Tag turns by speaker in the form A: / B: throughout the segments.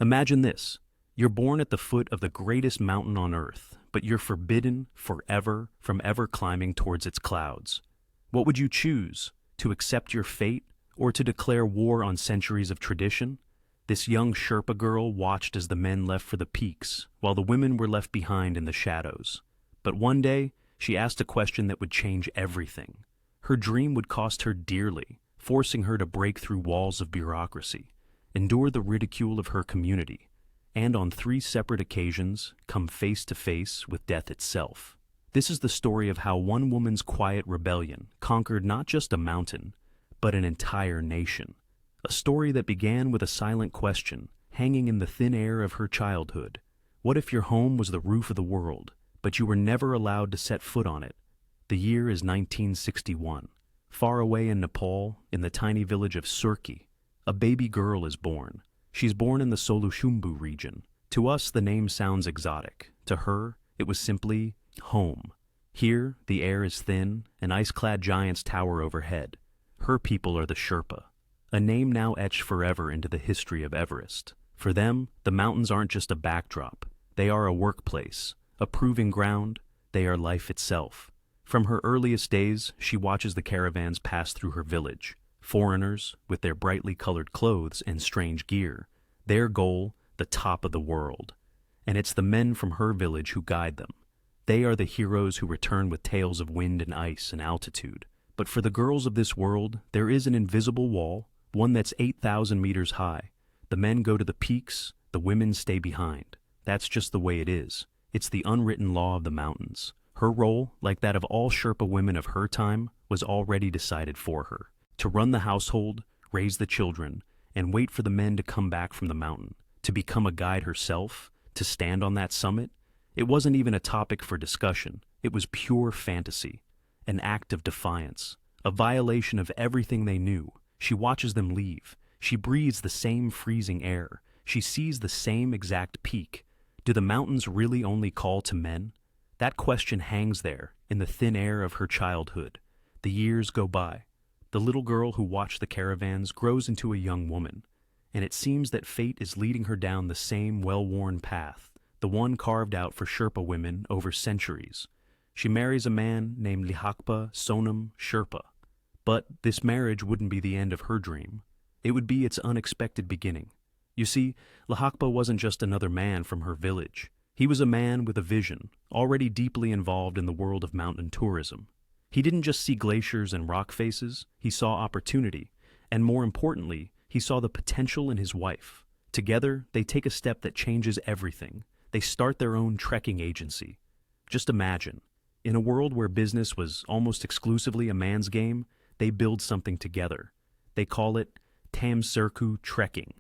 A: Imagine this. You're born at the foot of the greatest mountain on Earth, but you're forbidden forever from ever climbing towards its clouds. What would you choose? To accept your fate, or to declare war on centuries of tradition? This young Sherpa girl watched as the men left for the peaks, while the women were left behind in the shadows. But one day, she asked a question that would change everything. Her dream would cost her dearly, forcing her to break through walls of bureaucracy, endure the ridicule of her community, and on 3 separate occasions come face to face with death itself. This is the story of how one woman's quiet rebellion conquered not just a mountain, but an entire nation. A story that began with a silent question hanging in the thin air of her childhood. What if your home was the roof of the world, but you were never allowed to set foot on it? The year is 1961. Far away in Nepal, in the tiny village of Surkhi, a baby girl is born. She's born in the Solushumbu region. To us, the name sounds exotic. To her, it was simply home. Here, the air is thin, and ice-clad giants tower overhead. Her people are the Sherpa, a name now etched forever into the history of Everest. For them, the mountains aren't just a backdrop. They are a workplace, a proving ground. They are life itself. From her earliest days, she watches the caravans pass through her village. Foreigners, with their brightly colored clothes and strange gear. Their goal, the top of the world. And it's the men from her village who guide them. They are the heroes who return with tales of wind and ice and altitude. But for the girls of this world, there is an invisible wall, one that's 8,000 meters high. The men go to the peaks, the women stay behind. That's just the way it is. It's the unwritten law of the mountains. Her role, like that of all Sherpa women of her time, was already decided for her. To run the household, raise the children, and wait for the men to come back from the mountain. To become a guide herself, to stand on that summit. It wasn't even a topic for discussion. It was pure fantasy. An act of defiance. A violation of everything they knew. She watches them leave. She breathes the same freezing air. She sees the same exact peak. Do the mountains really only call to men? That question hangs there, in the thin air of her childhood. The years go by. The little girl who watched the caravans grows into a young woman, and it seems that fate is leading her down the same well-worn path, the one carved out for Sherpa women over centuries. She marries a man named Lihakpa Sonam Sherpa. But this marriage wouldn't be the end of her dream. It would be its unexpected beginning. You see, Lihakpa wasn't just another man from her village. He was a man with a vision, already deeply involved in the world of mountain tourism. He didn't just see glaciers and rock faces, he saw opportunity, and more importantly, he saw the potential in his wife. Together, they take a step that changes everything. They start their own trekking agency. Just imagine, in a world where business was almost exclusively a man's game, they build something together. They call it Tamserku Trekking,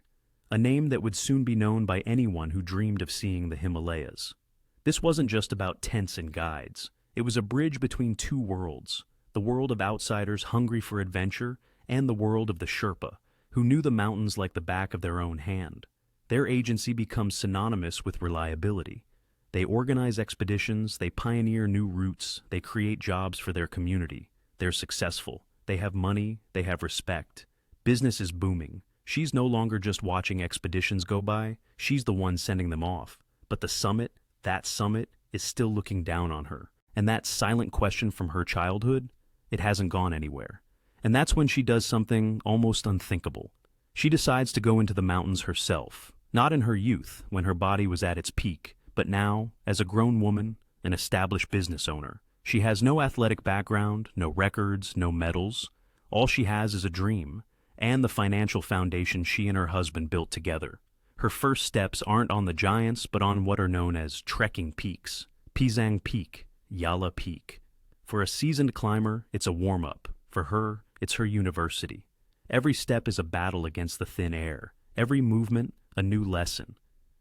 A: a name that would soon be known by anyone who dreamed of seeing the Himalayas. This wasn't just about tents and guides. It was a bridge between two worlds, the world of outsiders hungry for adventure and the world of the Sherpa, who knew the mountains like the back of their own hand. Their agency becomes synonymous with reliability. They organize expeditions, they pioneer new routes, they create jobs for their community. They're successful. They have money, they have respect. Business is booming. She's no longer just watching expeditions go by, she's the one sending them off. But the summit, that summit, is still looking down on her. And that silent question from her childhood, it hasn't gone anywhere. And that's when she does something almost unthinkable. She decides to go into the mountains herself, not in her youth, when her body was at its peak, but now, as a grown woman, an established business owner. She has no athletic background, no records, no medals. All she has is a dream, and the financial foundation she and her husband built together. Her first steps aren't on the giants, but on what are known as trekking peaks. Pisang Peak, Yala Peak. For a seasoned climber, it's a warm-up. For her, it's her university. Every step is a battle against the thin air. Every movement, a new lesson.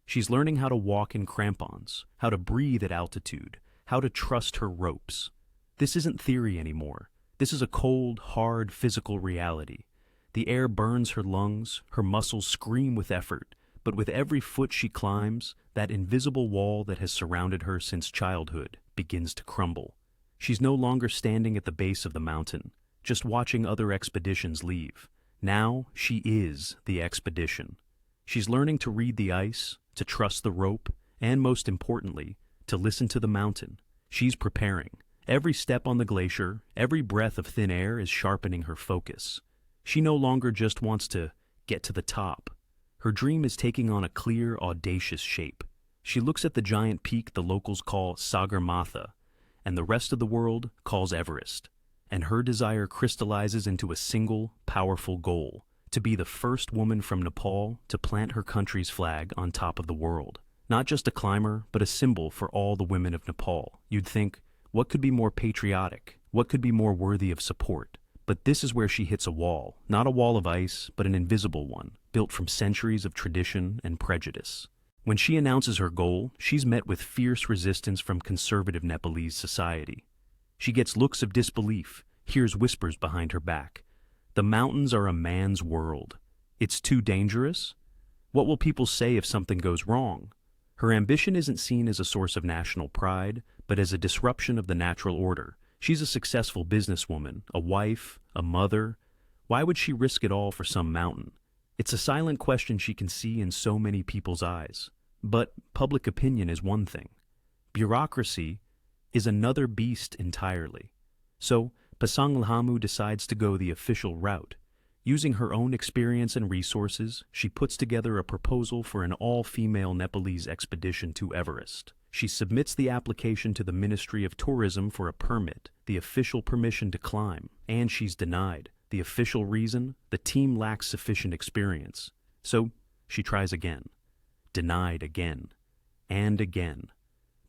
A: She's learning how to walk in crampons, how to breathe at altitude, how to trust her ropes. This isn't theory anymore. This is a cold, hard, physical reality. The air burns her lungs, her muscles scream with effort, but with every foot she climbs, that invisible wall that has surrounded her since childhood begins to crumble. She's no longer standing at the base of the mountain, just watching other expeditions leave. Now she is the expedition. She's learning to read the ice, to trust the rope, and most importantly, to listen to the mountain. She's preparing. Every step on the glacier, every breath of thin air is sharpening her focus. She no longer just wants to get to the top. Her dream is taking on a clear, audacious shape. She looks at the giant peak the locals call Sagarmatha, and the rest of the world calls Everest. And her desire crystallizes into a single, powerful goal: to be the first woman from Nepal to plant her country's flag on top of the world. Not just a climber, but a symbol for all the women of Nepal. You'd think, what could be more patriotic? What could be more worthy of support? But this is where she hits a wall. Not a wall of ice, but an invisible one, built from centuries of tradition and prejudice. When she announces her goal, she's met with fierce resistance from conservative Nepalese society. She gets looks of disbelief, hears whispers behind her back. The mountains are a man's world. It's too dangerous? What will people say if something goes wrong? Her ambition isn't seen as a source of national pride, but as a disruption of the natural order. She's a successful businesswoman, a wife, a mother. Why would she risk it all for some mountain? It's a silent question she can see in so many people's eyes. But public opinion is one thing. Bureaucracy is another beast entirely. So, Pasang Lahamu decides to go the official route. Using her own experience and resources, she puts together a proposal for an all-female Nepalese expedition to Everest. She submits the application to the Ministry of Tourism for a permit, the official permission to climb, and she's denied. The official reason? The team lacks sufficient experience. So, she tries again. Denied again. And again.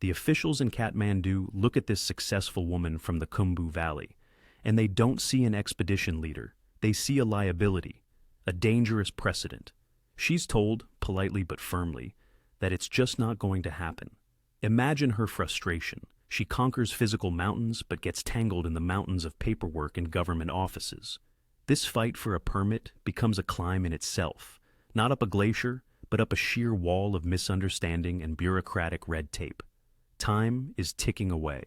A: The officials in Kathmandu look at this successful woman from the Khumbu Valley, and they don't see an expedition leader. They see a liability, a dangerous precedent. She's told, politely but firmly, that it's just not going to happen. Imagine her frustration. She conquers physical mountains but gets tangled in the mountains of paperwork in government offices. This fight for a permit becomes a climb in itself, not up a glacier, but up a sheer wall of misunderstanding and bureaucratic red tape. Time is ticking away.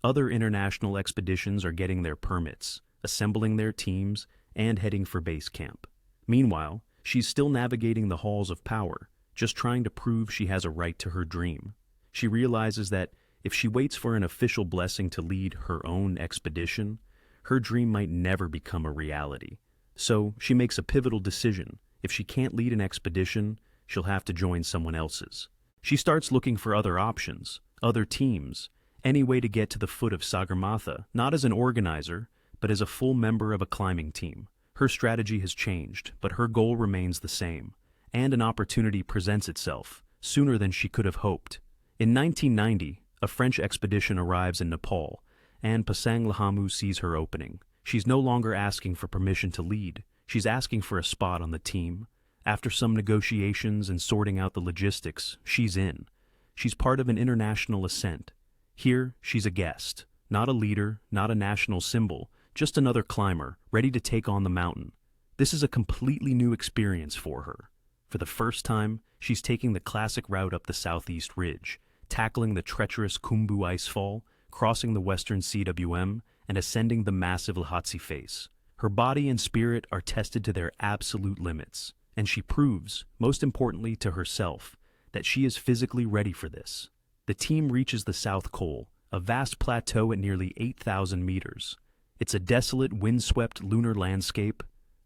A: Other international expeditions are getting their permits, assembling their teams, and heading for base camp. Meanwhile, she's still navigating the halls of power, just trying to prove she has a right to her dream. She realizes that if she waits for an official blessing to lead her own expedition, her dream might never become a reality. So she makes a pivotal decision. If she can't lead an expedition, she'll have to join someone else's. She starts looking for other options, other teams, any way to get to the foot of Sagarmatha, not as an organizer, but as a full member of a climbing team. Her strategy has changed, but her goal remains the same, and an opportunity presents itself, sooner than she could have hoped. In 1990, a French expedition arrives in Nepal, and Pasang Lahamu sees her opening. She's no longer asking for permission to lead. She's asking for a spot on the team. After some negotiations and sorting out the logistics, she's in. She's part of an international ascent. Here, she's a guest, not a leader, not a national symbol, just another climber, ready to take on the mountain. This is a completely new experience for her. For the first time, she's taking the classic route up the southeast ridge, tackling the treacherous Khumbu icefall, crossing the western CWM, and ascending the massive Lhotse face. Her body and spirit are tested to their absolute limits, and she proves, most importantly to herself, that she is physically ready for this. The team reaches the South Col, a vast plateau at nearly 8,000 meters. It's a desolate, windswept lunar landscape,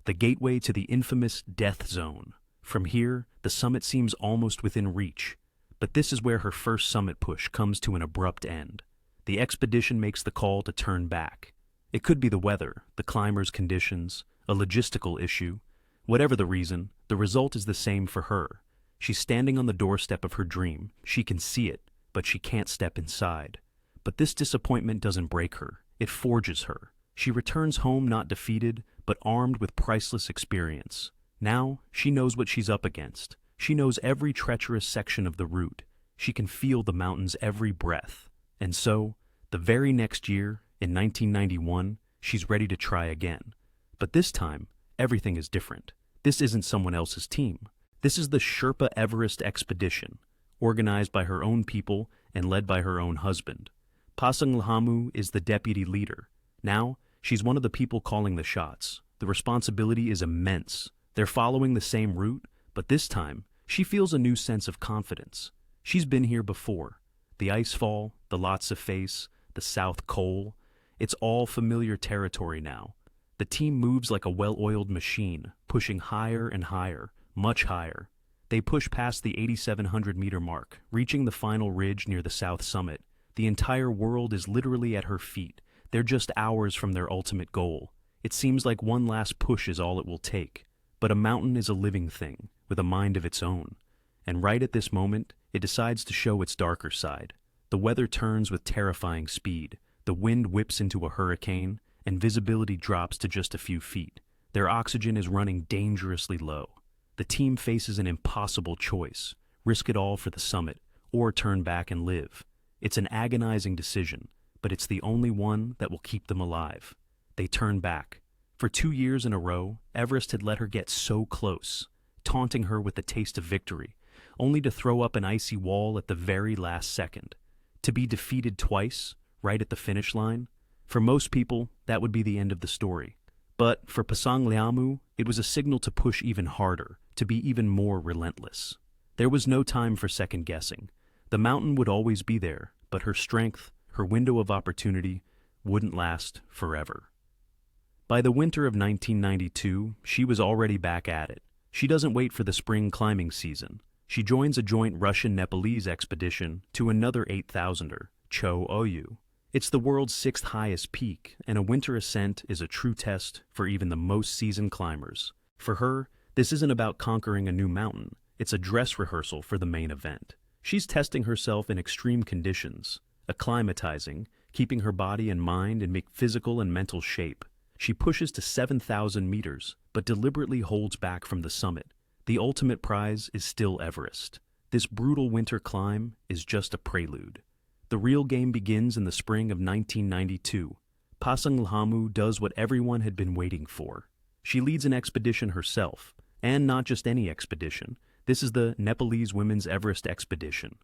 A: the gateway to the infamous Death Zone. From here, the summit seems almost within reach, but this is where her first summit push comes to an abrupt end. The expedition makes the call to turn back. It could be the weather, the climbers' conditions, a logistical issue. Whatever the reason, the result is the same for her. She's standing on the doorstep of her dream. She can see it, but she can't step inside. But this disappointment doesn't break her. It forges her. She returns home not defeated, but armed with priceless experience. Now, she knows what she's up against. She knows every treacherous section of the route. She can feel the mountain's every breath. And so, the very next year, in 1991, she's ready to try again. But this time, everything is different. This isn't someone else's team. This is the Sherpa Everest expedition, organized by her own people and led by her own husband. Pasang Lahamu is the deputy leader. Now, she's one of the people calling the shots. The responsibility is immense. They're following the same route, But this time, she feels a new sense of confidence. She's been here before. The icefall, the Lhotse face, the South Col. It's all familiar territory now. The team moves like a well-oiled machine, pushing higher and higher, much higher. They push past the 8,700-meter mark, reaching the final ridge near the south summit. The entire world is literally at her feet. They're just hours from their ultimate goal. It seems like one last push is all it will take. But a mountain is a living thing, with a mind of its own. And right at this moment, it decides to show its darker side. The weather turns with terrifying speed. The wind whips into a hurricane, and visibility drops to just a few feet. Their oxygen is running dangerously low. The team faces an impossible choice: risk it all for the summit, or turn back and live. It's an agonizing decision, but it's the only one that will keep them alive. They turn back. For 2 years in a row, Everest had let her get so close, taunting her with the taste of victory, only to throw up an icy wall at the very last second. To be defeated twice, right at the finish line? For most people, that would be the end of the story. But for Pasang Liamu, it was a signal to push even harder, to be even more relentless. There was no time for second-guessing. The mountain would always be there, but her strength, her window of opportunity, wouldn't last forever. By the winter of 1992, she was already back at it. She doesn't wait for the spring climbing season. She joins a joint Russian-Nepalese expedition to another 8,000er, Cho Oyu. It's the world's 6th highest peak, and a winter ascent is a true test for even the most seasoned climbers. For her, this isn't about conquering a new mountain. It's a dress rehearsal for the main event. She's testing herself in extreme conditions, acclimatizing, keeping her body and mind in physical and mental shape. She pushes to 7,000 meters, but deliberately holds back from the summit. The ultimate prize is still Everest. This brutal winter climb is just a prelude. The real game begins in the spring of 1992. Pasang Lhamu does what everyone had been waiting for. She leads an expedition herself, and not just any expedition. This is the Nepalese Women's Everest Expedition,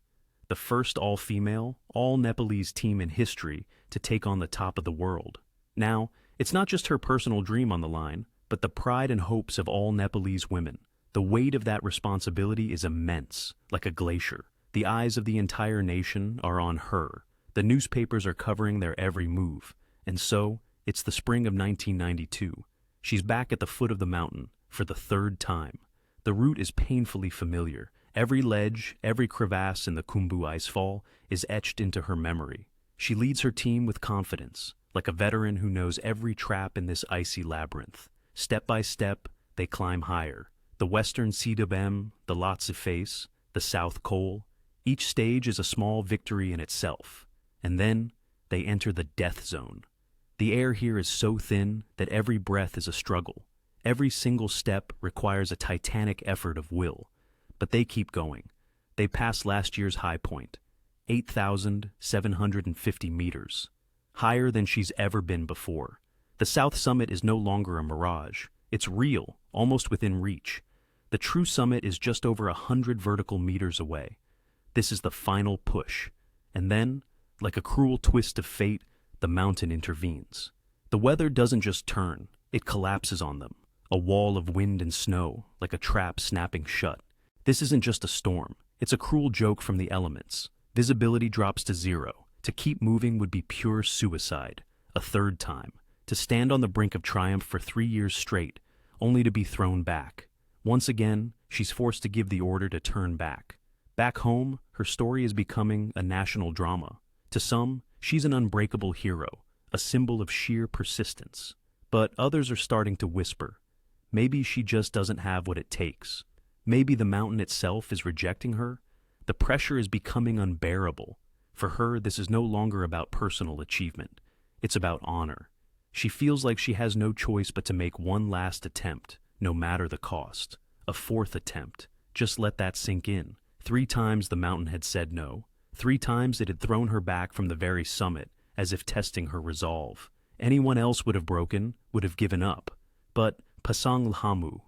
A: the first all-female, all-Nepalese team in history to take on the top of the world. Now, it's not just her personal dream on the line, but the pride and hopes of all Nepalese women. The weight of that responsibility is immense, like a glacier. The eyes of the entire nation are on her. The newspapers are covering their every move. And so, it's the spring of 1992. She's back at the foot of the mountain for the 3rd time. The route is painfully familiar. Every ledge, every crevasse in the Khumbu icefall is etched into her memory. She leads her team with confidence, like a veteran who knows every trap in this icy labyrinth. Step by step, they climb higher. The western Sidabem, the Lhotse face, the South Col. Each stage is a small victory in itself. And then, they enter the death zone. The air here is so thin that every breath is a struggle. Every single step requires a titanic effort of will. But they keep going. They pass last year's high point, 8,750 meters, higher than she's ever been before. The south summit is no longer a mirage. It's real, almost within reach. The true summit is just over 100 vertical meters away. This is the final push. And then, like a cruel twist of fate, the mountain intervenes. The weather doesn't just turn, it collapses on them. A wall of wind and snow, like a trap snapping shut. This isn't just a storm, it's a cruel joke from the elements. Visibility drops to 0. To keep moving would be pure suicide. A 3rd time. To stand on the brink of triumph for 3 years straight, only to be thrown back. Once again, she's forced to give the order to turn back. Back home, her story is becoming a national drama. To some, she's an unbreakable hero, a symbol of sheer persistence. But others are starting to whisper. Maybe she just doesn't have what it takes. Maybe the mountain itself is rejecting her. The pressure is becoming unbearable. For her, this is no longer about personal achievement. It's about honor. She feels like she has no choice but to make one last attempt, no matter the cost. A 4th attempt. Just let that sink in. 3 times the mountain had said no. 3 times it had thrown her back from the very summit, as if testing her resolve. Anyone else would have broken, would have given up. But Pasang Lhamu,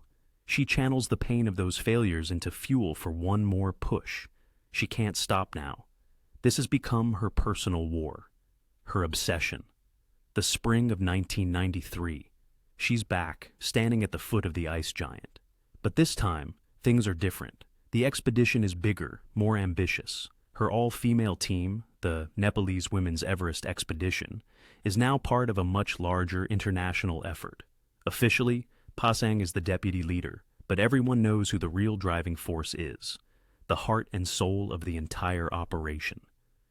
A: she channels the pain of those failures into fuel for one more push. She can't stop now. This has become her personal war, her obsession. The spring of 1993. She's back, standing at the foot of the ice giant. But this time, things are different. The expedition is bigger, more ambitious. Her all-female team, the Nepalese Women's Everest Expedition, is now part of a much larger international effort. Officially, Pasang is the deputy leader, but everyone knows who the real driving force is, the heart and soul of the entire operation.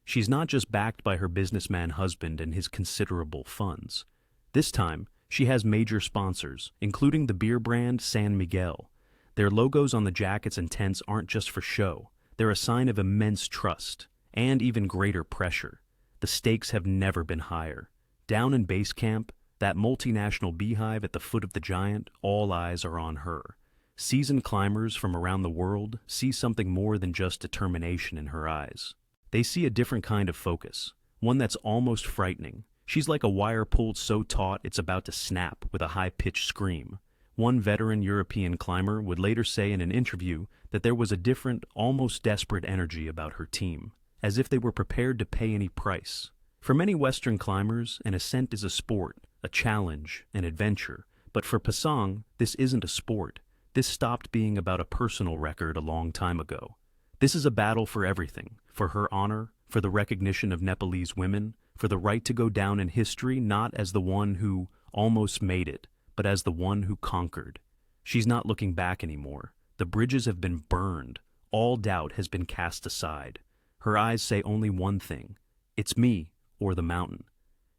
A: She's not just backed by her businessman husband and his considerable funds. This time, she has major sponsors, including the beer brand San Miguel. Their logos on the jackets and tents aren't just for show. They're a sign of immense trust, and even greater pressure. The stakes have never been higher. Down in base camp, that multinational beehive at the foot of the giant, all eyes are on her. Seasoned climbers from around the world see something more than just determination in her eyes. They see a different kind of focus, one that's almost frightening. She's like a wire pulled so taut it's about to snap with a high-pitched scream. One veteran European climber would later say in an interview that there was a different, almost desperate energy about her team, as if they were prepared to pay any price. For many Western climbers, an ascent is a sport, a challenge, an adventure. But for Pasang, this isn't a sport. This stopped being about a personal record a long time ago. This is a battle for everything, for her honor, for the recognition of Nepalese women, for the right to go down in history not as the one who almost made it, but as the one who conquered. She's not looking back anymore. The bridges have been burned. All doubt has been cast aside. Her eyes say only one thing. It's me, or the mountain.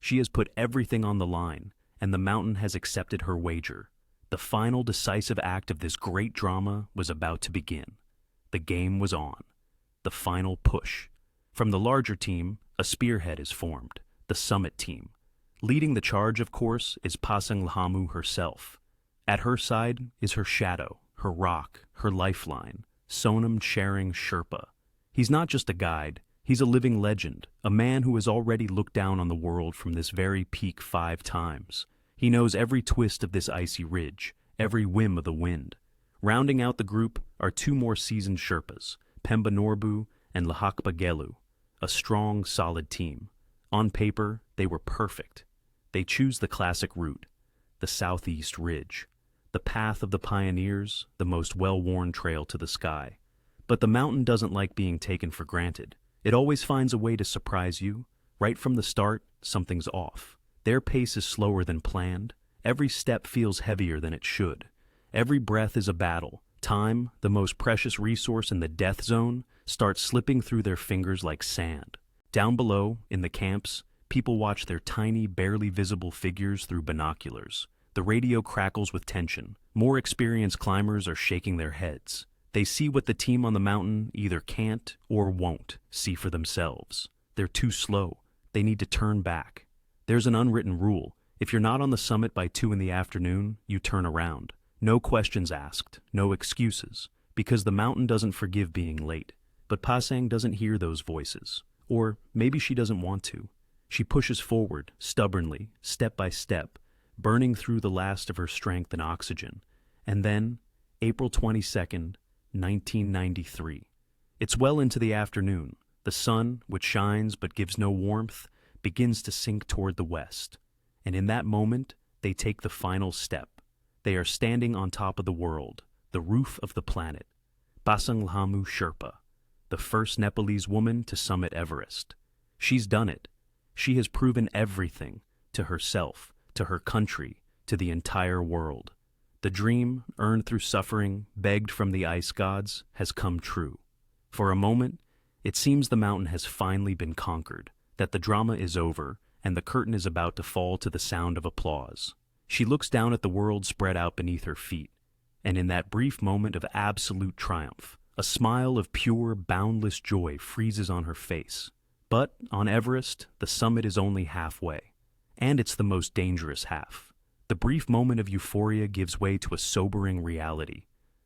A: She has put everything on the line, and the mountain has accepted her wager. The final decisive act of this great drama was about to begin. The game was on. The final push. From the larger team, a spearhead is formed, the summit team. Leading the charge, of course, is Pasang Lahamu herself. At her side is her shadow, her rock, her lifeline, Sonam Charing Sherpa. He's not just a guide, he's a living legend, a man who has already looked down on the world from this very peak 5 times. He knows every twist of this icy ridge, every whim of the wind. Rounding out the group are 2 more seasoned Sherpas, Pemba Norbu and Lahakpa Gelu, a strong, solid team. On paper, they were perfect. They choose the classic route, the southeast ridge, the path of the pioneers, the most well-worn trail to the sky. But the mountain doesn't like being taken for granted. It always finds a way to surprise you. Right from the start, something's off. Their pace is slower than planned. Every step feels heavier than it should. Every breath is a battle. Time, the most precious resource in the death zone, starts slipping through their fingers like sand. Down below, in the camps, people watch their tiny, barely visible figures through binoculars. The radio crackles with tension. More experienced climbers are shaking their heads. They see what the team on the mountain either can't or won't see for themselves. They're too slow. They need to turn back. There's an unwritten rule. If you're not on the summit by 2 in the afternoon, you turn around. No questions asked, no excuses, because the mountain doesn't forgive being late. But Pasang doesn't hear those voices. Or maybe she doesn't want to. She pushes forward, stubbornly, step by step, burning through the last of her strength and oxygen. And then, April 22nd, 1993. It's well into the afternoon. The sun, which shines but gives no warmth, begins to sink toward the west. And in that moment, they take the final step. They are standing on top of the world, the roof of the planet. Pasang Lahamu Sherpa, the first Nepalese woman to summit Everest. She's done it. She has proven everything, to herself, to her country, to the entire world. The dream, earned through suffering, begged from the ice gods, has come true. For a moment, it seems the mountain has finally been conquered, that the drama is over, and the curtain is about to fall to the sound of applause. She looks down at the world spread out beneath her feet, and in that brief moment of absolute triumph, a smile of pure, boundless joy freezes on her face. But on Everest, the summit is only halfway, and it's the most dangerous half. The brief moment of euphoria gives way to a sobering reality.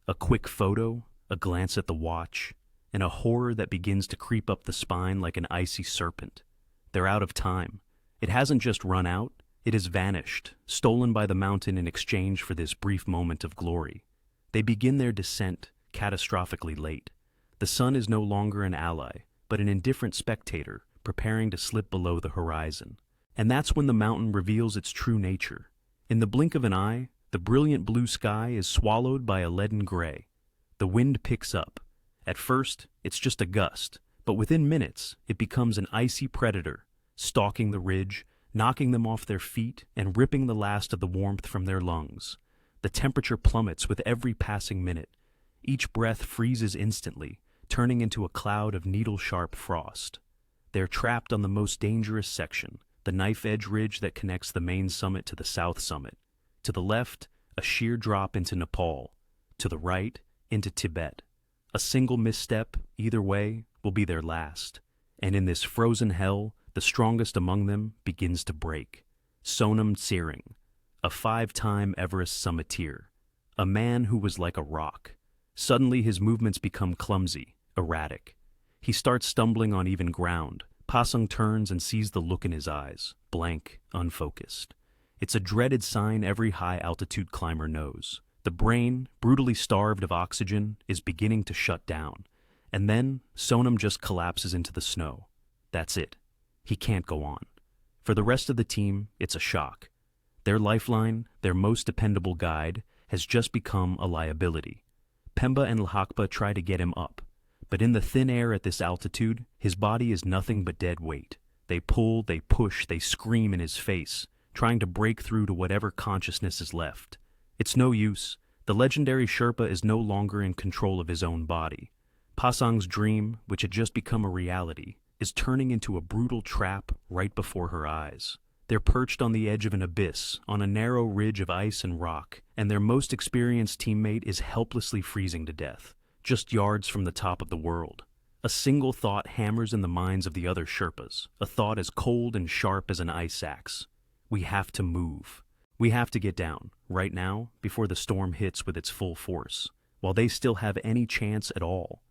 A: A quick photo, a glance at the watch, and a horror that begins to creep up the spine like an icy serpent. They're out of time. It hasn't just run out, it has vanished, stolen by the mountain in exchange for this brief moment of glory. They begin their descent, catastrophically late. The sun is no longer an ally, but an indifferent spectator, preparing to slip below the horizon. And that's when the mountain reveals its true nature. In the blink of an eye, the brilliant blue sky is swallowed by a leaden gray. The wind picks up. At first, it's just a gust, but within minutes, it becomes an icy predator, stalking the ridge, knocking them off their feet, and ripping the last of the warmth from their lungs. The temperature plummets with every passing minute. Each breath freezes instantly, turning into a cloud of needle-sharp frost. They're trapped on the most dangerous section, the knife-edge ridge that connects the main summit to the south summit. To the left, a sheer drop into Nepal. To the right, into Tibet. A single misstep, either way, will be their last. And in this frozen hell, the strongest among them begins to break. Sonam Tsering, a 5-time Everest summiteer. A man who was like a rock. Suddenly his movements become clumsy, erratic. He starts stumbling on even ground. Pasang turns and sees the look in his eyes, blank, unfocused. It's a dreaded sign every high-altitude climber knows. The brain, brutally starved of oxygen, is beginning to shut down. And then, Sonam just collapses into the snow. That's it. He can't go on. For the rest of the team, it's a shock. Their lifeline, their most dependable guide, has just become a liability. Pemba and Lhakpa try to get him up, but in the thin air at this altitude, his body is nothing but dead weight. They pull, they push, they scream in his face, trying to break through to whatever consciousness is left. It's no use. The legendary Sherpa is no longer in control of his own body. Pasang's dream, which had just become a reality, is turning into a brutal trap right before her eyes. They're perched on the edge of an abyss, on a narrow ridge of ice and rock, and their most experienced teammate is helplessly freezing to death, just yards from the top of the world. A single thought hammers in the minds of the other Sherpas, a thought as cold and sharp as an ice axe. We have to move. We have to get down, right now, before the storm hits with its full force, while they still have any chance at all.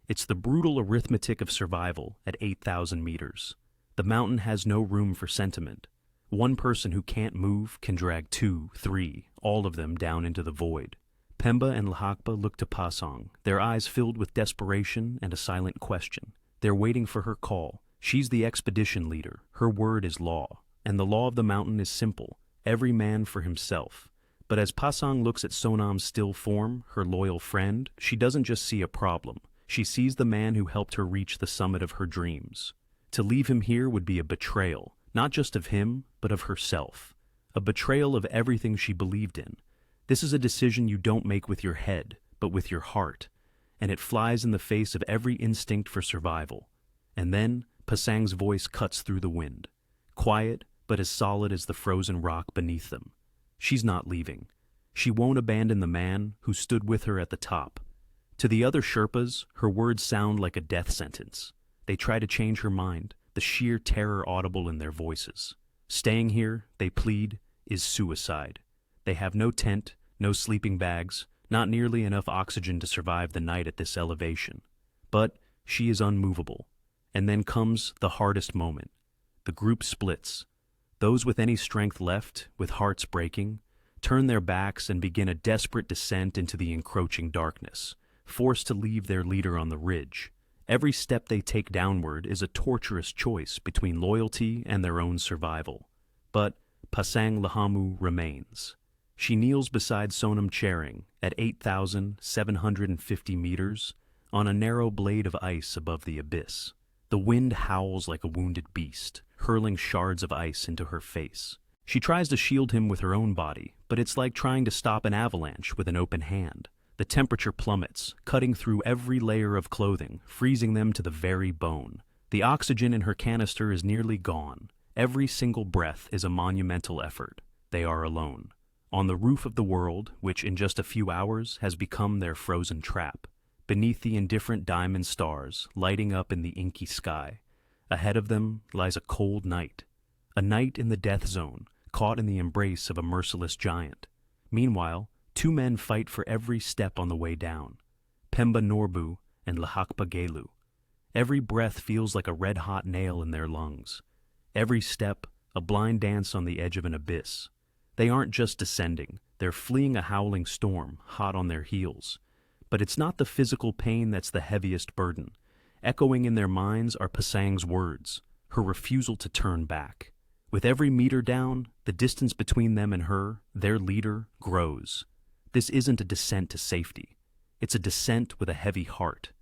A: It's the brutal arithmetic of survival at 8,000 meters. The mountain has no room for sentiment. One person who can't move can drag 2, 3, all of them down into the void. Pemba and Lhakpa look to Pasang, their eyes filled with desperation and a silent question. They're waiting for her call. She's the expedition leader. Her word is law. And the law of the mountain is simple: every man for himself. But as Pasang looks at Sonam's still form, her loyal friend, she doesn't just see a problem. She sees the man who helped her reach the summit of her dreams. To leave him here would be a betrayal, not just of him, but of herself. A betrayal of everything she believed in. This is a decision you don't make with your head, but with your heart. And it flies in the face of every instinct for survival. And then, Pasang's voice cuts through the wind. Quiet, but as solid as the frozen rock beneath them. She's not leaving. She won't abandon the man who stood with her at the top. To the other Sherpas, her words sound like a death sentence. They try to change her mind, the sheer terror audible in their voices. Staying here, they plead, is suicide. They have no tent, no sleeping bags, not nearly enough oxygen to survive the night at this elevation. But she is unmovable. And then comes the hardest moment. The group splits. Those with any strength left, with hearts breaking, turn their backs and begin a desperate descent into the encroaching darkness, forced to leave their leader on the ridge. Every step they take downward is a torturous choice between loyalty and their own survival. But Pasang Lahamu remains. She kneels beside Sonam Tsering at 8,750 meters on a narrow blade of ice above the abyss. The wind howls like a wounded beast, hurling shards of ice into her face. She tries to shield him with her own body, but it's like trying to stop an avalanche with an open hand. The temperature plummets, cutting through every layer of clothing, freezing them to the very bone. The oxygen in her canister is nearly gone. Every single breath is a monumental effort. They are alone. On the roof of the world, which in just a few hours has become their frozen trap. Beneath the indifferent diamond stars, lighting up in the inky sky. Ahead of them lies a cold night. A night in the death zone, caught in the embrace of a merciless giant. Meanwhile, 2 men fight for every step on the way down. Pemba Norbu and Lhakpa Gelu. Every breath feels like a red-hot nail in their lungs. Every step, a blind dance on the edge of an abyss. They aren't just descending, they're fleeing a howling storm, hot on their heels. But it's not the physical pain that's the heaviest burden. Echoing in their minds are Pasang's words, her refusal to turn back. With every meter down, the distance between them and her, their leader, grows. This isn't a descent to safety. It's a descent with a heavy heart.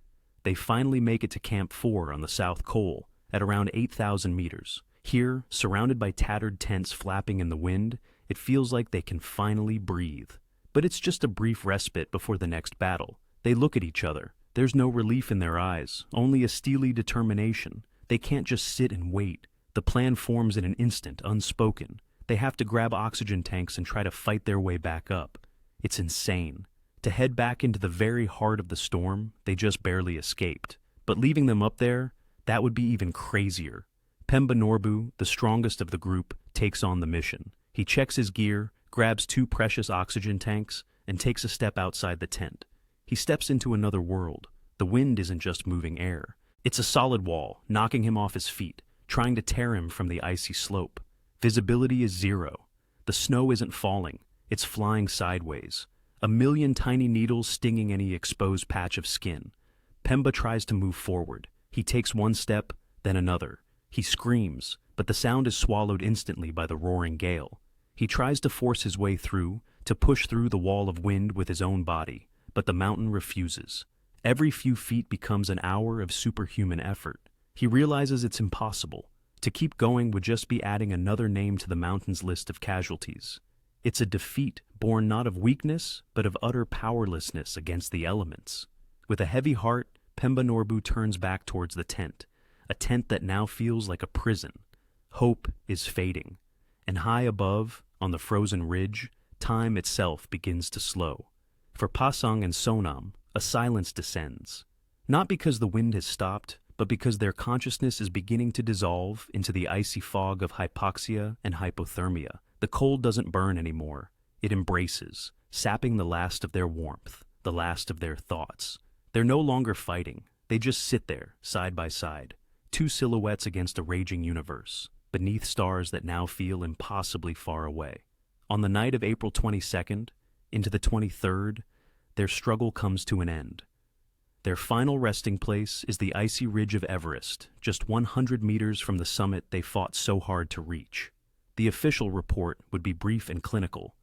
A: They finally make it to Camp 4 on the South Col, at around 8,000 meters. Here, surrounded by tattered tents flapping in the wind, it feels like they can finally breathe. But it's just a brief respite before the next battle. They look at each other. There's no relief in their eyes, only a steely determination. They can't just sit and wait. The plan forms in an instant, unspoken. They have to grab oxygen tanks and try to fight their way back up. It's insane. To head back into the very heart of the storm, they just barely escaped. But leaving them up there, that would be even crazier. Pemba Norbu, the strongest of the group, takes on the mission. He checks his gear, grabs 2 precious oxygen tanks, and takes a step outside the tent. He steps into another world. The wind isn't just moving air. It's a solid wall, knocking him off his feet, trying to tear him from the icy slope. Visibility is 0. The snow isn't falling. It's flying sideways. A million tiny needles stinging any exposed patch of skin. Pemba tries to move forward. He takes one step, then another. He screams, but the sound is swallowed instantly by the roaring gale. He tries to force his way through, to push through the wall of wind with his own body, but the mountain refuses. Every few feet becomes an hour of superhuman effort. He realizes it's impossible. To keep going would just be adding another name to the mountain's list of casualties. It's a defeat born not of weakness, but of utter powerlessness against the elements. With a heavy heart, Pemba Norbu turns back towards the tent, a tent that now feels like a prison. Hope is fading, and high above, on the frozen ridge, time itself begins to slow. For Pasang and Sonam, a silence descends. Not because the wind has stopped, but because their consciousness is beginning to dissolve into the icy fog of hypoxia and hypothermia. The cold doesn't burn anymore. It embraces, sapping the last of their warmth, the last of their thoughts. They're no longer fighting. They just sit there, side by side, 2 silhouettes against a raging universe, beneath stars that now feel impossibly far away. On the night of April 22nd, into the 23rd, their struggle comes to an end. Their final resting place is the icy ridge of Everest, just 100 meters from the summit they fought so hard to reach. The official report would be brief and clinical.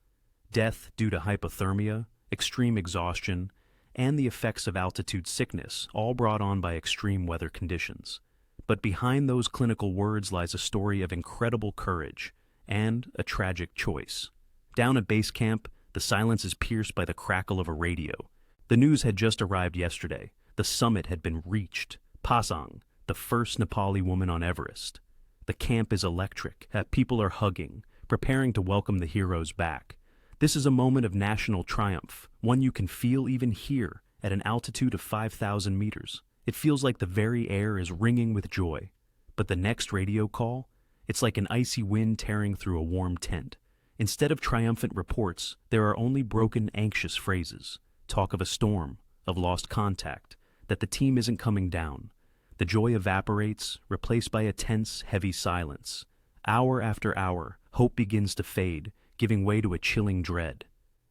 A: Death due to hypothermia, extreme exhaustion, and the effects of altitude sickness, all brought on by extreme weather conditions. But behind those clinical words lies a story of incredible courage and a tragic choice. Down at base camp, the silence is pierced by the crackle of a radio. The news had just arrived yesterday. The summit had been reached. Pasang, the first Nepali woman on Everest. The camp is electric. People are hugging, preparing to welcome the heroes back. This is a moment of national triumph, one you can feel even here at an altitude of 5,000 meters. It feels like the very air is ringing with joy. But the next radio call, it's like an icy wind tearing through a warm tent. Instead of triumphant reports, there are only broken, anxious phrases. Talk of a storm, of lost contact, that the team isn't coming down. The joy evaporates, replaced by a tense, heavy silence. Hour after hour, hope begins to fade, giving way to a chilling dread.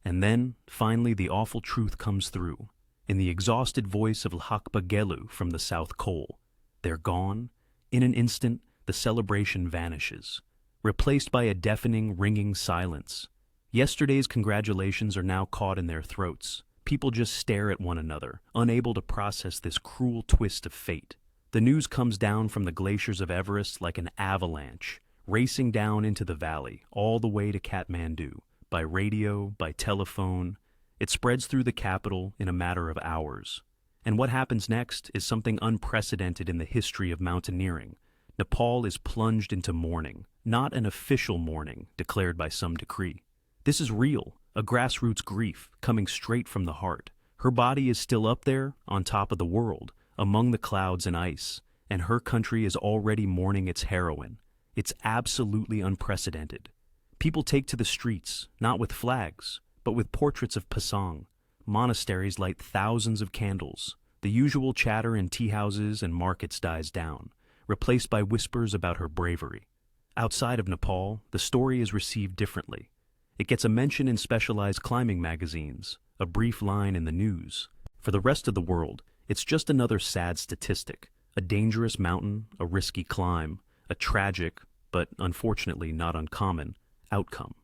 A: And then, finally, the awful truth comes through, in the exhausted voice of Lakpa Gelu from the South Col. They're gone. In an instant, the celebration vanishes, replaced by a deafening, ringing silence. Yesterday's congratulations are now caught in their throats. People just stare at one another, unable to process this cruel twist of fate. The news comes down from the glaciers of Everest like an avalanche, racing down into the valley, all the way to Kathmandu, by radio, by telephone. It spreads through the capital in a matter of hours. And what happens next is something unprecedented in the history of mountaineering. Nepal is plunged into mourning, not an official mourning declared by some decree. This is real, a grassroots grief coming straight from the heart. Her body is still up there, on top of the world, among the clouds and ice, and her country is already mourning its heroine. It's absolutely unprecedented. People take to the streets, not with flags, but with portraits of Pasang. Monasteries light thousands of candles. The usual chatter in tea houses and markets dies down, replaced by whispers about her bravery. Outside of Nepal, the story is received differently. It gets a mention in specialized climbing magazines, a brief line in the news. For the rest of the world, it's just another sad statistic, a dangerous mountain, a risky climb, a tragic, but unfortunately not uncommon, outcome.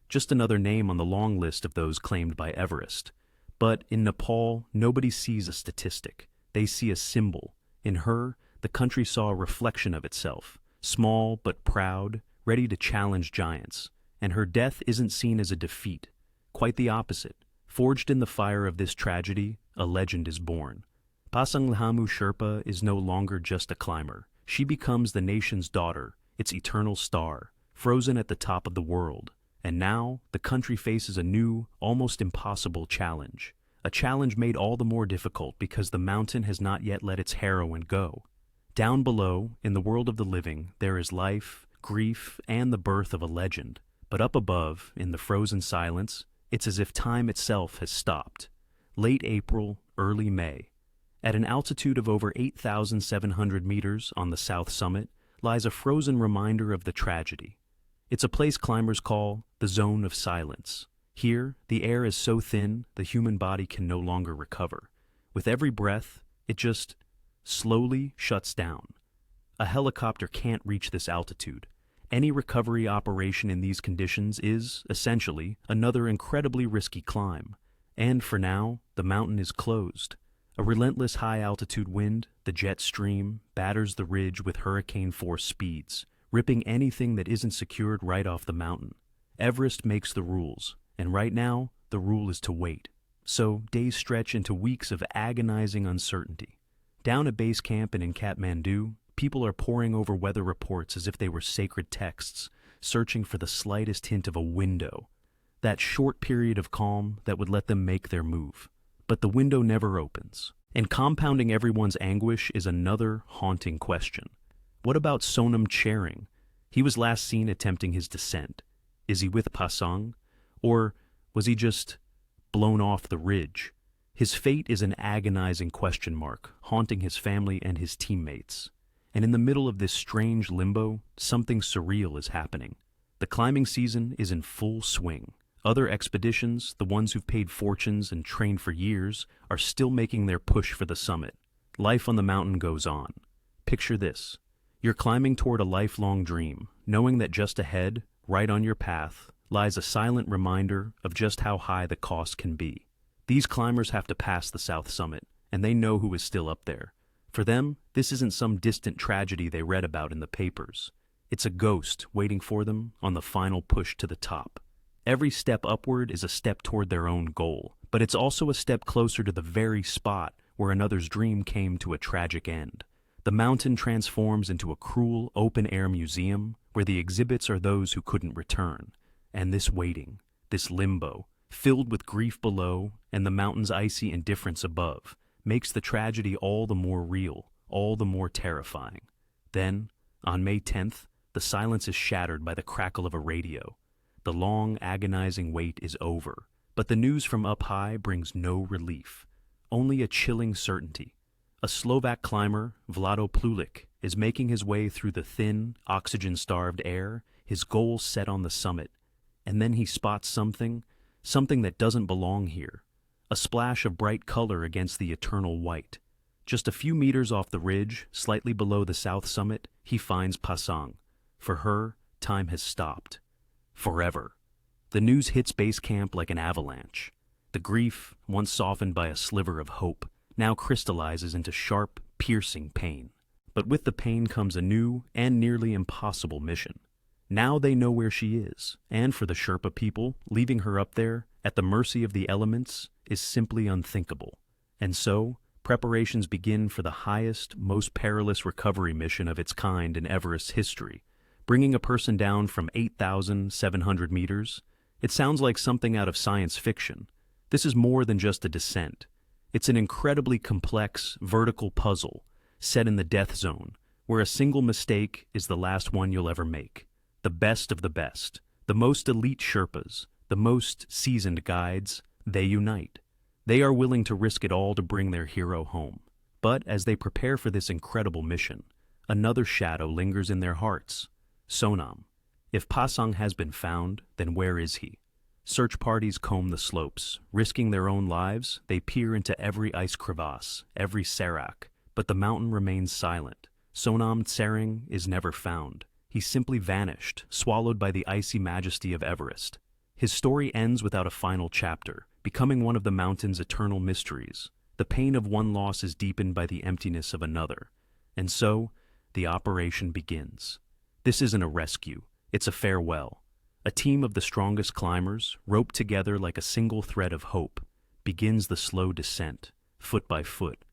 A: Just another name on the long list of those claimed by Everest. But in Nepal, nobody sees a statistic. They see a symbol. In her, the country saw a reflection of itself, small but proud, ready to challenge giants. And her death isn't seen as a defeat. Quite the opposite. Forged in the fire of this tragedy, a legend is born. Pasang Lahamu Sherpa is no longer just a climber. She becomes the nation's daughter, its eternal star, frozen at the top of the world. And now, the country faces a new, almost impossible challenge. A challenge made all the more difficult because the mountain has not yet let its heroine go. Down below, in the world of the living, there is life, grief, and the birth of a legend. But up above, in the frozen silence, it's as if time itself has stopped. Late April, early May. At an altitude of over 8,700 meters on the south summit lies a frozen reminder of the tragedy. It's a place climbers call the Zone of Silence. Here, the air is so thin the human body can no longer recover. With every breath, it just slowly shuts down. A helicopter can't reach this altitude. Any recovery operation in these conditions is, essentially, another incredibly risky climb. And for now, the mountain is closed. A relentless high-altitude wind, the jet stream, batters the ridge with hurricane-force speeds, ripping anything that isn't secured right off the mountain. Everest makes the rules, and right now, the rule is to wait. So days stretch into weeks of agonizing uncertainty. Down at base camp and in Kathmandu, people are poring over weather reports as if they were sacred texts, searching for the slightest hint of a window. That short period of calm that would let them make their move. But the window never opens. And compounding everyone's anguish is another haunting question. What about Sonam Chering? He was last seen attempting his descent. Is he with Pasang? Or was he just blown off the ridge? His fate is an agonizing question mark, haunting his family and his teammates. And in the middle of this strange limbo, something surreal is happening. The climbing season is in full swing. Other expeditions, the ones who've paid fortunes and trained for years, are still making their push for the summit. Life on the mountain goes on. Picture this. You're climbing toward a lifelong dream, knowing that just ahead, right on your path, lies a silent reminder of just how high the cost can be. These climbers have to pass the south summit, and they know who is still up there. For them, this isn't some distant tragedy they read about in the papers. It's a ghost waiting for them on the final push to the top. Every step upward is a step toward their own goal, but it's also a step closer to the very spot where another's dream came to a tragic end. The mountain transforms into a cruel, open-air museum where the exhibits are those who couldn't return. And this waiting, this limbo, filled with grief below and the mountain's icy indifference above, makes the tragedy all the more real, all the more terrifying. Then, on May 10th, the silence is shattered by the crackle of a radio. The long, agonizing wait is over, but the news from up high brings no relief, only a chilling certainty. A Slovak climber, Vlado Plulik, is making his way through the thin, oxygen-starved air, his goal set on the summit. And then he spots something that doesn't belong here. A splash of bright color against the eternal white. Just a few meters off the ridge, slightly below the south summit, he finds Pasang. For her, time has stopped. Forever. The news hits base camp like an avalanche. The grief, once softened by a sliver of hope, now crystallizes into sharp, piercing pain. But with the pain comes a new and nearly impossible mission. Now they know where she is, and for the Sherpa people, leaving her up there, at the mercy of the elements, is simply unthinkable. And so, preparations begin for the highest, most perilous recovery mission of its kind in Everest's history. Bringing a person down from 8,700 meters, it sounds like something out of science fiction. This is more than just a descent. It's an incredibly complex, vertical puzzle, set in the death zone, where a single mistake is the last one you'll ever make. The best of the best, the most elite Sherpas, the most seasoned guides, they unite. They are willing to risk it all to bring their hero home. But as they prepare for this incredible mission, another shadow lingers in their hearts. Sonam. If Pasang has been found, then where is he? Search parties comb the slopes. Risking their own lives, they peer into every ice crevasse, every serac, but the mountain remains silent. Sonam Tsering is never found. He simply vanished, swallowed by the icy majesty of Everest. His story ends without a final chapter, becoming one of the mountain's eternal mysteries. The pain of one loss is deepened by the emptiness of another. And so, the operation begins. This isn't a rescue, it's a farewell. A team of the strongest climbers, roped together like a single thread of hope, begins the slow descent, foot by foot.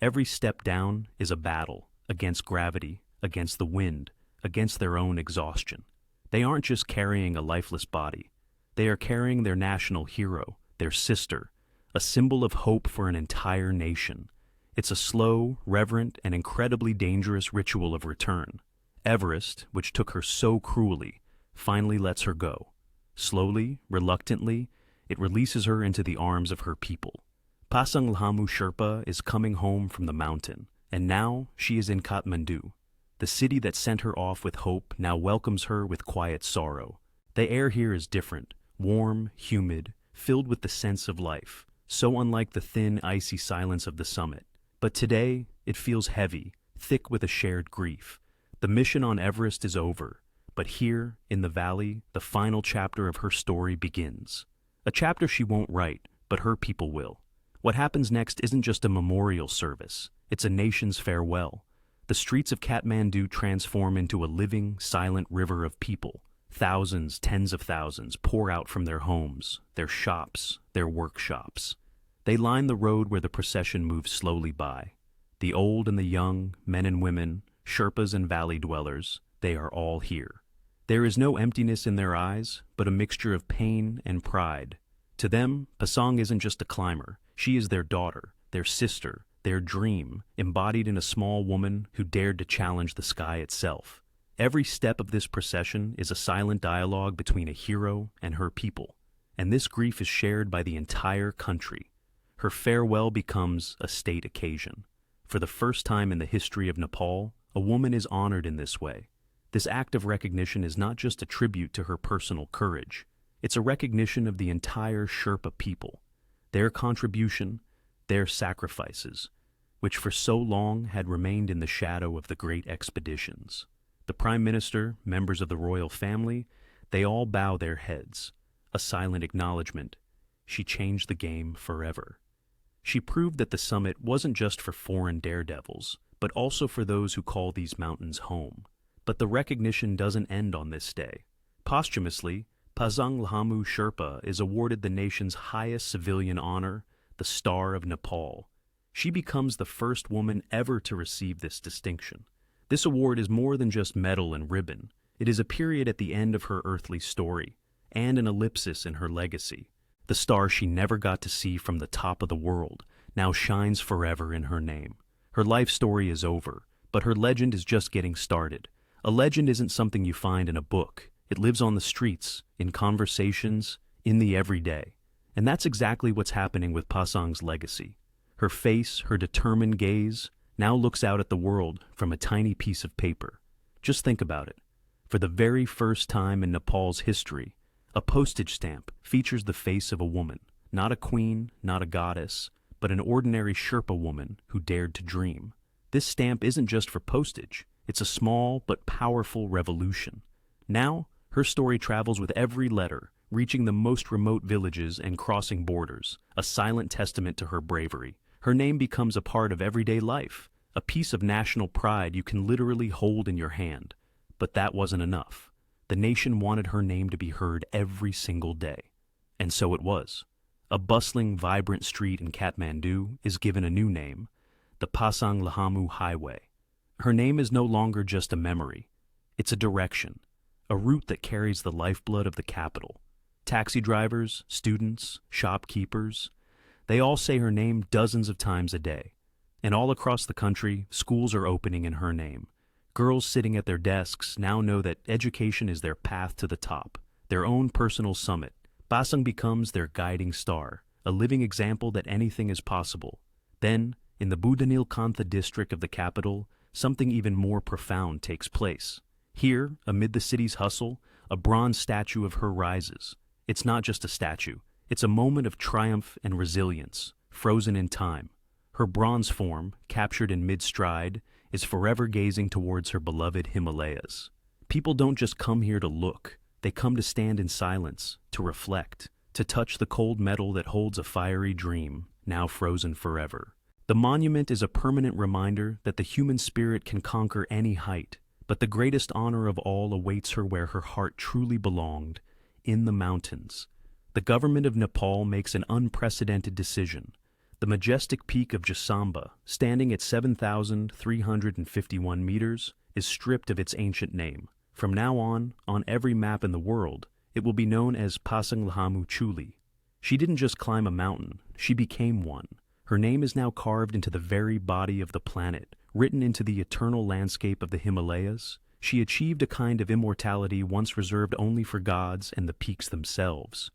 A: Every step down is a battle, against gravity, against the wind, against their own exhaustion. They aren't just carrying a lifeless body. They are carrying their national hero, their sister, a symbol of hope for an entire nation. It's a slow, reverent, and incredibly dangerous ritual of return. Everest, which took her so cruelly, finally lets her go. Slowly, reluctantly, it releases her into the arms of her people. Pasang Lhamu Sherpa is coming home from the mountain, and now she is in Kathmandu. The city that sent her off with hope now welcomes her with quiet sorrow. The air here is different, warm, humid, filled with the sense of life, so unlike the thin, icy silence of the summit. But today, it feels heavy, thick with a shared grief. The mission on Everest is over, but here, in the valley, the final chapter of her story begins. A chapter she won't write, but her people will. What happens next isn't just a memorial service, it's a nation's farewell. The streets of Kathmandu transform into a living, silent river of people. Thousands, tens of thousands pour out from their homes, their shops, their workshops. They line the road where the procession moves slowly by. The old and the young, men and women, Sherpas and valley dwellers, they are all here. There is no emptiness in their eyes, but a mixture of pain and pride. To them, Pasang isn't just a climber. She is their daughter, their sister, their dream, embodied in a small woman who dared to challenge the sky itself. Every step of this procession is a silent dialogue between a hero and her people, and this grief is shared by the entire country. Her farewell becomes a state occasion. For the first time in the history of Nepal, a woman is honored in this way. This act of recognition is not just a tribute to her personal courage. It's a recognition of the entire Sherpa people, their contribution, their sacrifices, which for so long had remained in the shadow of the great expeditions. The Prime Minister, members of the royal family, they all bow their heads, a silent acknowledgement. She changed the game forever. She proved that the summit wasn't just for foreign daredevils, but also for those who call these mountains home. But the recognition doesn't end on this day. Posthumously, Pasang Lhamu Sherpa is awarded the nation's highest civilian honor, the Star of Nepal. She becomes the first woman ever to receive this distinction. This award is more than just medal and ribbon. It is a period at the end of her earthly story, and an ellipsis in her legacy. The star she never got to see from the top of the world now shines forever in her name. Her life story is over, but her legend is just getting started. A legend isn't something you find in a book. It lives on the streets, in conversations, in the everyday. And that's exactly what's happening with Pasang's legacy. Her face, her determined gaze, now looks out at the world from a tiny piece of paper. Just think about it. For the very first time in Nepal's history, a postage stamp features the face of a woman, not a queen, not a goddess, but an ordinary Sherpa woman who dared to dream. This stamp isn't just for postage. It's a small but powerful revolution. Now, her story travels with every letter, reaching the most remote villages and crossing borders, a silent testament to her bravery. Her name becomes a part of everyday life, a piece of national pride you can literally hold in your hand. But that wasn't enough. The nation wanted her name to be heard every single day. And so it was. A bustling, vibrant street in Kathmandu is given a new name, the Pasang Lhamu Highway. Her name is no longer just a memory. It's a direction, a route that carries the lifeblood of the capital. Taxi drivers, students, shopkeepers, they all say her name dozens of times a day. And all across the country, schools are opening in her name. Girls sitting at their desks now know that education is their path to the top, their own personal summit. Pasang becomes their guiding star, a living example that anything is possible. Then, in the Budanilkantha district of the capital, something even more profound takes place. Here, amid the city's hustle, a bronze statue of her rises. It's not just a statue. It's a moment of triumph and resilience, frozen in time. Her bronze form, captured in mid-stride, is forever gazing towards her beloved Himalayas. People don't just come here to look. They come to stand in silence, to reflect, to touch the cold metal that holds a fiery dream, now frozen forever. The monument is a permanent reminder that the human spirit can conquer any height, but the greatest honor of all awaits her where her heart truly belonged, in the mountains. The government of Nepal makes an unprecedented decision. The majestic peak of Jasamba, standing at 7,351 meters, is stripped of its ancient name. From now on every map in the world, it will be known as Pasang Lahamu Chuli. She didn't just climb a mountain, she became one. Her name is now carved into the very body of the planet, written into the eternal landscape of the Himalayas. She achieved a kind of immortality once reserved only for gods and the peaks themselves.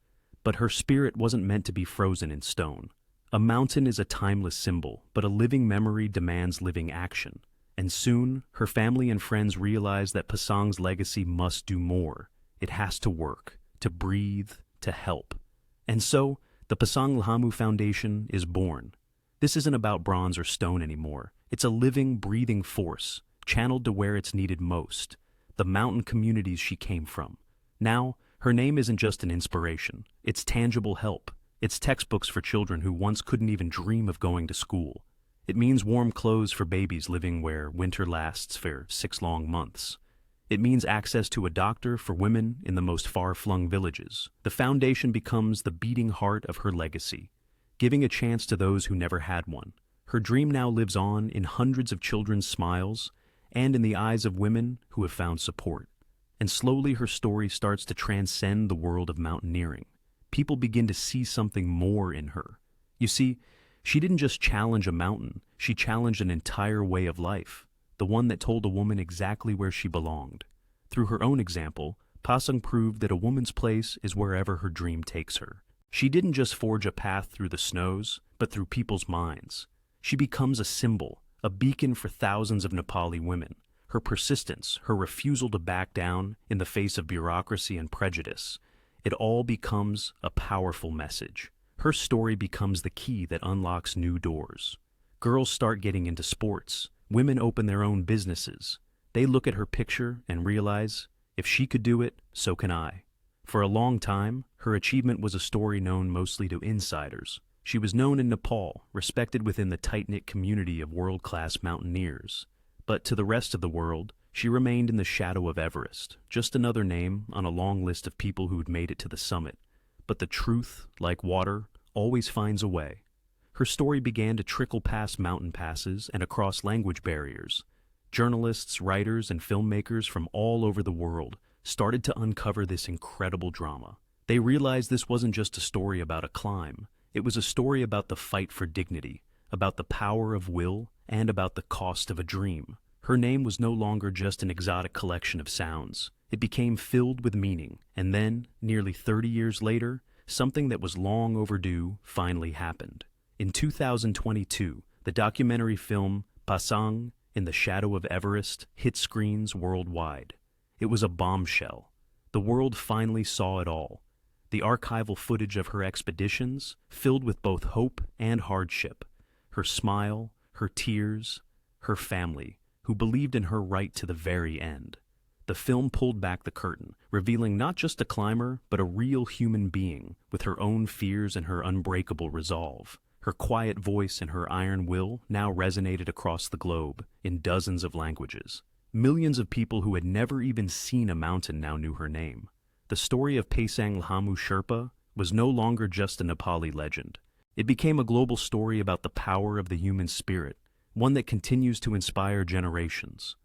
A: But her spirit wasn't meant to be frozen in stone. A mountain is a timeless symbol, but a living memory demands living action. And soon, her family and friends realize that Pasang's legacy must do more. It has to work, to breathe, to help. And so, the Pasang Lahamu Foundation is born. This isn't about bronze or stone anymore. It's a living, breathing force, channeled to where it's needed most, the mountain communities she came from. Now, her name isn't just an inspiration. It's tangible help. It's textbooks for children who once couldn't even dream of going to school. It means warm clothes for babies living where winter lasts for 6 long months. It means access to a doctor for women in the most far-flung villages. The foundation becomes the beating heart of her legacy, giving a chance to those who never had one. Her dream now lives on in hundreds of children's smiles and in the eyes of women who have found support. And slowly her story starts to transcend the world of mountaineering. People begin to see something more in her. You see, she didn't just challenge a mountain, she challenged an entire way of life, the one that told a woman exactly where she belonged. Through her own example, Pasang proved that a woman's place is wherever her dream takes her. She didn't just forge a path through the snows, but through people's minds. She becomes a symbol, a beacon for thousands of Nepali women. Her persistence, her refusal to back down in the face of bureaucracy and prejudice, it all becomes a powerful message. Her story becomes the key that unlocks new doors. Girls start getting into sports. Women open their own businesses. They look at her picture and realize, if she could do it, so can I. For a long time, her achievement was a story known mostly to insiders. She was known in Nepal, respected within the tight-knit community of world-class mountaineers. But to the rest of the world, she remained in the shadow of Everest, just another name on a long list of people who'd made it to the summit. But the truth, like water, always finds a way. Her story began to trickle past mountain passes and across language barriers. Journalists, writers, and filmmakers from all over the world started to uncover this incredible drama. They realized this wasn't just a story about a climb. It was a story about the fight for dignity, about the power of will, and about the cost of a dream. Her name was no longer just an exotic collection of sounds. It became filled with meaning, and then, nearly 30 years later, something that was long overdue finally happened. In 2022, the documentary film Pasang in the Shadow of Everest hit screens worldwide. It was a bombshell. The world finally saw it all. The archival footage of her expeditions, filled with both hope and hardship. Her smile, her tears, her family, who believed in her right to the very end. The film pulled back the curtain, revealing not just a climber, but a real human being with her own fears and her unbreakable resolve. Her quiet voice and her iron will now resonated across the globe in dozens of languages. Millions of people who had never even seen a mountain now knew her name. The story of Pasang Lahamu Sherpa was no longer just a Nepali legend. It became a global story about the power of the human spirit, one that continues to inspire generations.